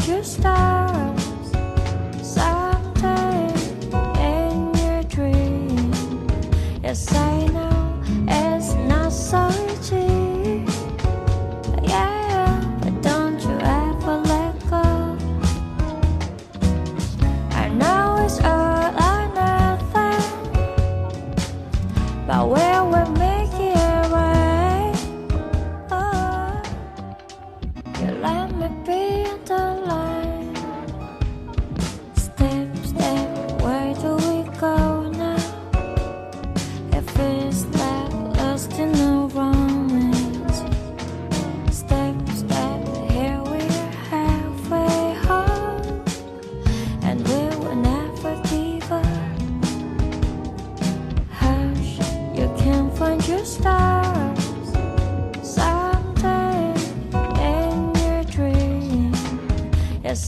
find your stars someday in your dream. Yes, I know it's not so easy, yeah, but don't you ever let go. I know it's all or nothing, but will we make it right? Oh, you let me be in the line. Step, step, where do we go now? If it's like lost in a romance. Step, step, here we are halfway home, and we will never give up. Hush, you can find your stars someday in your dream. Yes,